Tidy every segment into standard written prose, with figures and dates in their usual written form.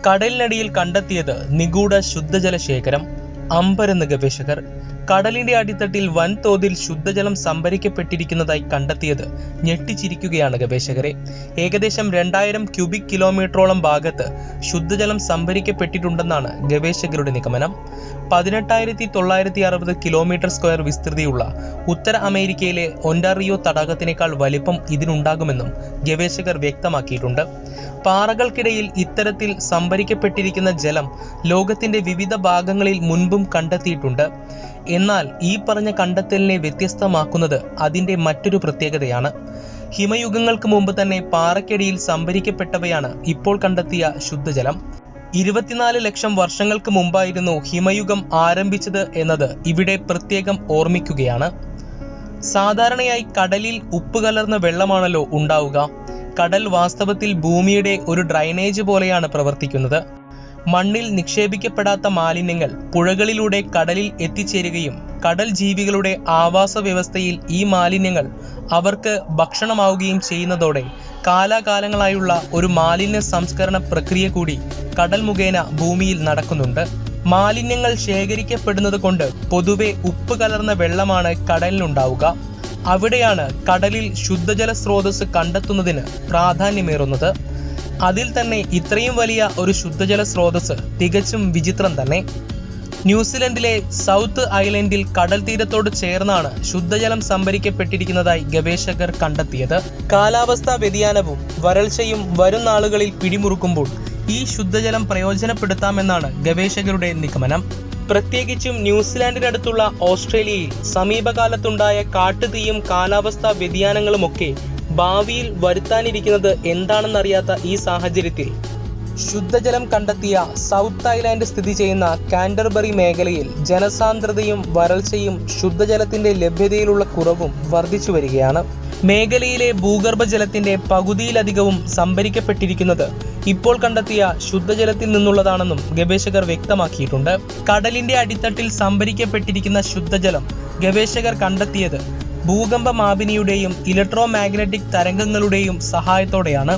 കടലിനടിയിൽ കണ്ടെത്തിയത് നിഗൂഢ ശുദ്ധജല ശേഖരം. അമ്പരന്ന് ഗവേഷകർ. കടലിന്റെ അടിത്തട്ടിൽ വൻതോതിൽ ശുദ്ധജലം സംഭരിക്കപ്പെട്ടിരിക്കുന്നതായി കണ്ടെത്തിയത് ഞെട്ടിച്ചിരിക്കുകയാണ് ഗവേഷകരെ. ഏകദേശം 2000 ക്യൂബിക് കിലോമീറ്ററോളം ഭാഗത്ത് ശുദ്ധജലം സംഭരിക്കപ്പെട്ടിട്ടുണ്ടെന്നാണ് ഗവേഷകരുടെ നിഗമനം. 18,960 കിലോമീറ്റർ സ്ക്വയർ വിസ്തൃതിയുള്ള ഉത്തര അമേരിക്കയിലെ ഒന്റാറിയോ തടാകത്തിനേക്കാൾ വലിപ്പം ഇതിനുണ്ടാകുമെന്നും ഗവേഷകർ വ്യക്തമാക്കിയിട്ടുണ്ട്. പാറകൾക്കിടയിൽ ഇത്തരത്തിൽ സംഭരിക്കപ്പെട്ടിരിക്കുന്ന ജലം ലോകത്തിന്റെ വിവിധ ഭാഗങ്ങളിൽ മുൻപും കണ്ടെത്തിയിട്ടുണ്ട്. എന്നാൽ ഈ പറഞ്ഞ കണ്ടെത്തലിനെ വ്യത്യസ്തമാക്കുന്നത് അതിന്റെ മറ്റൊരു പ്രത്യേകതയാണ്. ഹിമയുഗങ്ങൾക്ക് മുമ്പ് തന്നെ പാറയ്ക്കടിയിൽ സംഭരിക്കപ്പെട്ടവയാണ് ഇപ്പോൾ കണ്ടെത്തിയ ശുദ്ധജലം. 24 ലക്ഷം വർഷങ്ങൾക്ക് മുമ്പായിരുന്നു ഹിമയുഗം ആരംഭിച്ചത് എന്നത് ഇവിടെ പ്രത്യേകം ഓർമ്മിക്കുകയാണ്. സാധാരണയായി കടലിൽ ഉപ്പ് കലർന്ന വെള്ളമാണല്ലോ ഉണ്ടാവുക. കടൽ വാസ്തവത്തിൽ ഭൂമിയുടെ ഒരു ഡ്രൈനേജ് പോലെയാണ് പ്രവർത്തിക്കുന്നത്. മണ്ണിൽ നിക്ഷേപിക്കപ്പെടാത്ത മാലിന്യങ്ങൾ പുഴകളിലൂടെ കടലിൽ എത്തിച്ചേരുകയും കടൽ ജീവികളുടെ ആവാസ വ്യവസ്ഥയിൽ ഈ മാലിന്യങ്ങൾ അവർക്ക് ഭക്ഷണമാവുകയും ചെയ്യുന്നതോടെ കാലാകാലങ്ങളായുള്ള ഒരു മാലിന്യ സംസ്കരണ പ്രക്രിയ കൂടി കടൽ മുഖേന ഭൂമിയിൽ നടക്കുന്നുണ്ട്. മാലിന്യങ്ങൾ ശേഖരിക്കപ്പെടുന്നത് കൊണ്ട് പൊതുവെ ഉപ്പ് കലർന്ന വെള്ളമാണ് കടലിനുണ്ടാവുക. അവിടെയാണ് കടലിൽ ശുദ്ധജല സ്രോതസ് കണ്ടെത്തുന്നതിന് പ്രാധാന്യമേറുന്നത്. അതിൽ തന്നെ ഇത്രയും വലിയ ഒരു ശുദ്ധജല സ്രോതസ് തികച്ചും വിചിത്രം തന്നെ. ന്യൂസിലൻഡിലെ സൗത്ത് ഐലൻഡിൽ കടൽ തീരത്തോട് ചേർന്നാണ് ശുദ്ധജലം സംഭരിക്കപ്പെട്ടിരിക്കുന്നതായി ഗവേഷകർ കണ്ടെത്തിയത്. കാലാവസ്ഥാ വ്യതിയാനവും വരൾച്ചയും വരും നാളുകളിൽ പിടിമുറുക്കുമ്പോൾ ഈ ശുദ്ധജലം പ്രയോജനപ്പെടുത്താമെന്നാണ് ഗവേഷകരുടെ നിഗമനം. പ്രത്യേകിച്ചും ന്യൂസിലാൻഡിനടുത്തുള്ള ഓസ്ട്രേലിയയിൽ സമീപകാലത്തുണ്ടായ കാട്ടുതീയും കാലാവസ്ഥാ വ്യതിയാനങ്ങളുമൊക്കെ ഭാവിയിൽ വരുത്താനിരിക്കുന്നത് എന്താണെന്നറിയാത്ത ഈ സാഹചര്യത്തിൽ ശുദ്ധജലം കണ്ടെത്തിയ സൗത്ത് ഐലാൻഡ് സ്ഥിതി ചെയ്യുന്ന കാൻറ്റർബറി മേഖലയിൽ ജനസാന്ദ്രതയും വരൾച്ചയും ശുദ്ധജലത്തിന്റെ ലഭ്യതയിലുള്ള കുറവും വർദ്ധിച്ചു വരികയാണ്. മേഖലയിലെ ഭൂഗർഭജലത്തിന്റെ പകുതിയിലധികവും സംഭരിക്കപ്പെട്ടിരിക്കുന്നത് ഇപ്പോൾ കണ്ടെത്തിയ ശുദ്ധജലത്തിൽ നിന്നുള്ളതാണെന്നും ഗവേഷകർ വ്യക്തമാക്കിയിട്ടുണ്ട്. കടലിന്റെ അടിത്തട്ടിൽ സംഭരിക്കപ്പെട്ടിരിക്കുന്ന ശുദ്ധജലം ഗവേഷകർ കണ്ടെത്തിയത് ഭൂകമ്പ മാപിനിയുടെയും ഇലക്ട്രോ മാഗ്നറ്റിക് തരംഗങ്ങളുടെയും സഹായത്തോടെയാണ്.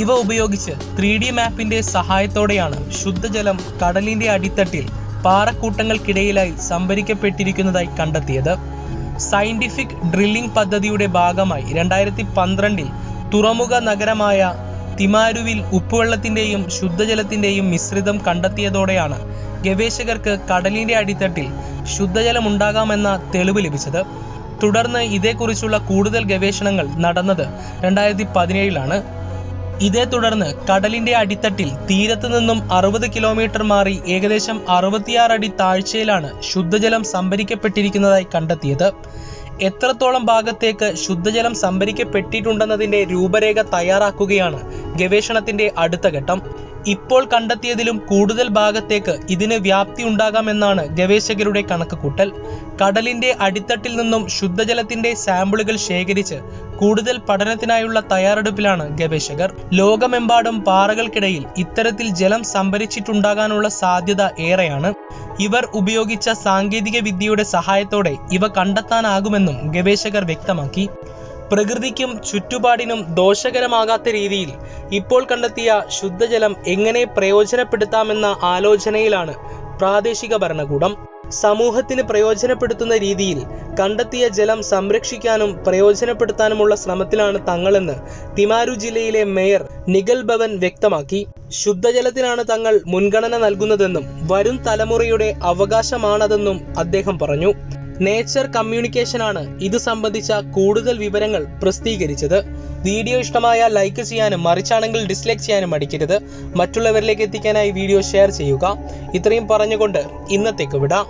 ഇവ ഉപയോഗിച്ച് 3D മാപ്പിന്റെ സഹായത്തോടെയാണ് ശുദ്ധജലം കടലിന്റെ അടിത്തട്ടിൽ പാറക്കൂട്ടങ്ങൾക്കിടയിലായി സംഭരിക്കപ്പെട്ടിരിക്കുന്നതായി കണ്ടെത്തിയത്. സയന്റിഫിക് ഡ്രില്ലിംഗ് പദ്ധതിയുടെ ഭാഗമായി 2012 തുറമുഖ നഗരമായ തിമാരുവിൽ ഉപ്പുവെള്ളത്തിന്റെയും ശുദ്ധജലത്തിന്റെയും മിശ്രിതം കണ്ടെത്തിയതോടെയാണ് ഗവേഷകർക്ക് കടലിന്റെ അടിത്തട്ടിൽ ശുദ്ധജലം ഉണ്ടാകാമെന്ന തെളിവ് ലഭിച്ചത്. തുടർന്ന് ഇതേക്കുറിച്ചുള്ള കൂടുതൽ ഗവേഷണങ്ങൾ നടന്നത് 2017 ഇതേ തുടർന്ന് കടലിന്റെ അടിത്തട്ടിൽ തീരത്ത് നിന്നും 60 കിലോമീറ്റർ മാറി ഏകദേശം 66 അടി താഴ്ചയിലാണ് ശുദ്ധജലം സംഭരിക്കപ്പെട്ടിരിക്കുന്നതായി കണ്ടെത്തിയത്. എത്രത്തോളം ഭാഗത്തേക്ക് ശുദ്ധജലം സംഭരിക്കപ്പെട്ടിട്ടുണ്ടെന്നതിന്റെ രൂപരേഖ തയ്യാറാക്കുകയാണ് ഗവേഷണത്തിന്റെ അടുത്ത ഘട്ടം. ഇപ്പോൾ കണ്ടെത്തിയതിലും കൂടുതൽ ഭാഗത്തേക്ക് ഇതിന് വ്യാപ്തി ഉണ്ടാകാമെന്നാണ് ഗവേഷകരുടെ കണക്കുകൂട്ടൽ. കടലിന്റെ അടിത്തട്ടിൽ നിന്നും ശുദ്ധജലത്തിന്റെ സാമ്പിളുകൾ ശേഖരിച്ച് കൂടുതൽ പഠനത്തിനായുള്ള തയ്യാറെടുപ്പിലാണ് ഗവേഷകർ. ലോകമെമ്പാടും പാറകൾക്കിടയിൽ ഇത്തരത്തിൽ ജലം സംഭരിച്ചിട്ടുണ്ടാകാനുള്ള സാധ്യത ഏറെയാണ്. ഇവർ ഉപയോഗിച്ച സാങ്കേതിക വിദ്യയുടെ സഹായത്തോടെ ഇവ കണ്ടെത്താനാകുമെന്നും ഗവേഷകർ വ്യക്തമാക്കി. പ്രകൃതിക്കും ചുറ്റുപാടിനും ദോഷകരമാകാത്ത രീതിയിൽ ഇപ്പോൾ കണ്ടെത്തിയ ശുദ്ധജലം എങ്ങനെ പ്രയോജനപ്പെടുത്താമെന്ന ആലോചനയിലാണ് പ്രാദേശിക ഭരണകൂടം. സമൂഹത്തിന് പ്രയോജനപ്പെടുത്തുന്ന രീതിയിൽ കണ്ടെത്തിയ ജലം സംരക്ഷിക്കാനും പ്രയോജനപ്പെടുത്താനുമുള്ള ശ്രമത്തിലാണ് തങ്ങളെന്ന് തിമാരു ജില്ലയിലെ മേയർ നിഗൽ ഭവൻ വ്യക്തമാക്കി. ശുദ്ധജലത്തിനാണ് തങ്ങൾ മുൻഗണന നൽകുന്നതെന്നും വരും തലമുറയുടെ അവകാശമാണതെന്നും അദ്ദേഹം പറഞ്ഞു. നേച്ചർ കമ്മ്യൂണിക്കേഷനാണ് ഇത് സംബന്ധിച്ച കൂടുതൽ വിവരങ്ങൾ പ്രസിദ്ധീകരിച്ചത്. വീഡിയോ ഇഷ്ടമായ ലൈക്ക് ചെയ്യാനും മറിച്ചാണെങ്കിൽ ഡിസ്ലൈക്ക് ചെയ്യാനും മടിക്കരുത്. മറ്റുള്ളവരിലേക്ക് എത്തിക്കാനായി വീഡിയോ ഷെയർ ചെയ്യുക. ഇത്രയും പറഞ്ഞുകൊണ്ട് ഇന്നത്തേക്ക് വിടാം.